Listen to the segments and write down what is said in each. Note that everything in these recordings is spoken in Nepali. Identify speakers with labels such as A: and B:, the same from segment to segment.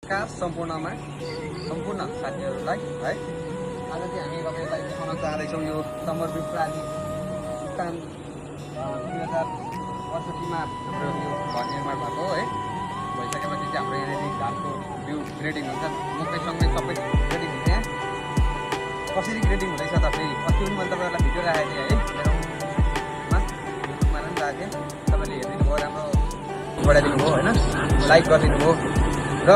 A: नमस्कार सम्पूर्ण साथीहरूलाई है। आज चाहिँ हामी तपाईँलाई देखाउन चाहँदैछौँ यो समर्पित प्राली स्थान 2068मा हाम्रो यो घर निर्माण भएको है। भइसकेपछि चाहिँ हाम्रो यहाँनिर घाटको भ्यू ग्रेडिङ हुन्छ, मकैसँगै सबै ग्रेडिङ हुन्छ। यहाँ कसरी ग्रेडिङ हुँदैछ त फेरि अस्ति पनि मैले तपाईँहरूलाई भिडियो राखेको थिएँ है, युट्युबमा पनि राखेको थिएँ। तपाईँले हेरिदिनु भयो, राम्रो बढाइदिनु भयो होइन, लाइक गरिदिनु भयो। र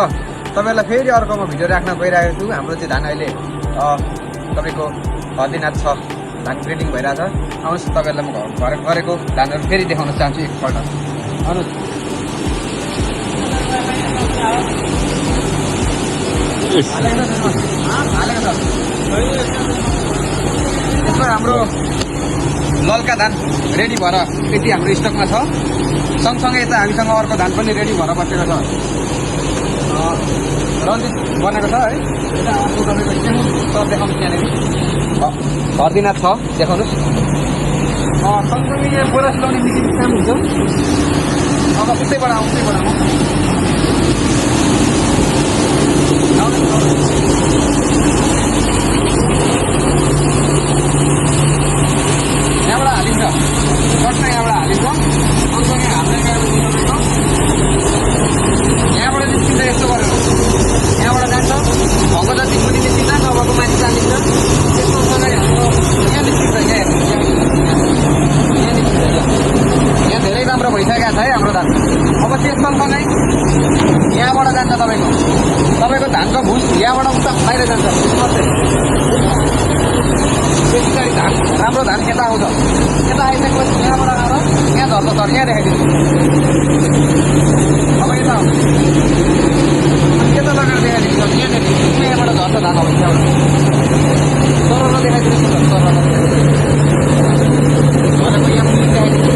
A: तपाईँहरूलाई फेरि अर्कोमा भिडियो राख्न गइरहेको छु। हाम्रो चाहिँ धान अहिले तपाईँको हर्दिनाथ छ, धान ग्रेडिङ भइरहेछ। आउनुहोस् तपाईँहरूलाई म घर गरेको धानहरू फेरि देखाउन चाहन्छु एकपल्ट। आउनुहोस् यसमा हाम्रो लल्का धान रेडी भएर यति हाम्रो स्टकमा छ। सँगसँगै यता हामीसँग अर्को धान पनि रेडी भएर बसेको छ, रन्जित बनेको छ है। यता अर्को तपाईँको सेमुन सब देखाउनुहोस्, यहाँनिर हर्दिनाथ छ, देखाउनुहोस्। सँगसँगै यहाँ बोरा सिलाउने मिसिन काम हुन्छ। अब उतैबाट यहाँबाट हालिन्छ, कट्न यहाँबाट हालिन्छ। सँगसँगै हाल्दै गएपछि तपाईँको यहाँबाट निस्किन्छ यस्तो गरेर, यहाँबाट जान्छ भएको जति मुनि निस्किन्छ, नभएको माथि जानिन्छ। त्यस्तो सँगै हाम्रो यहाँ निस्किन्छ, यहाँ धेरै राम्रो भइसकेको छ है हाम्रो धान। अब त्यस सँगसँगै यहाँबाट जान्छ तपाईँको धानको भुस यहाँबाट उता बाहिर जान्छ। त्यस पछाडि धान राम्रो धान यता आउँछ, यता आइसकेपछि यहाँबाट आएर यहाँ झर्छ सर, यहाँ देखाइदिनु। अब यता आउँछ, यता लगेर देखाइदिनु सर, यहाँबाट झर्छ धान। अब यहाँबाट सरल देखाइदिनु सर, सरल भनेको यहाँ पनि देखाइदिनु।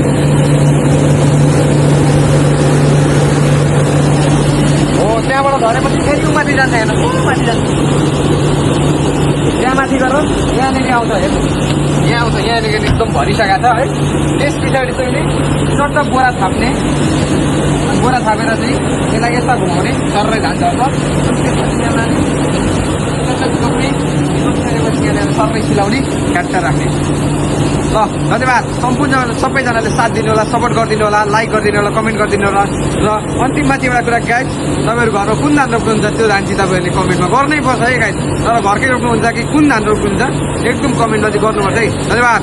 A: हो त्यहाँबाट झरेपछि फेरि माथि जान्छ, हेर्नु माथि जान्छ, त्यहाँ माथि गरेर यहाँनिर आउँछ। हेर्नु यहाँ आउँछ, यहाँनिर एकदम भरिसकेको छ है। त्यस पछाडि चाहिँ चट्ट बोरा थाप्ने, बोरा थापेर चाहिँ यसलाई यता घुमाउने, सररै धान झर्छ। त्यसपछि यहाँ लाने, जोड्ने, जोडिसकेपछि यहाँनिर सररै सिलाउने, ट्र्याक्टर राख्ने। ल धन्यवाद सबैजनाले साथ दिनु होला, सपोर्ट गरिदिनु होला, लाइक गरिदिनु होला, कमेन्ट गरिदिनु होला। र अन्तिममा चाहिँ एउटा कुरा गाइज, तपाईँहरू घरमा कुन धान रोप्नुहुन्छ त्यो धान चाहिँ तपाईँहरूले कमेन्टमा गर्नै पर्छ है गाइज। तर घरकै रोप्नुहुन्छ कि कुन धान रोप्नुहुन्छ एकदम कमेन्टमा चाहिँ गर्नुपर्छ है। धन्यवाद।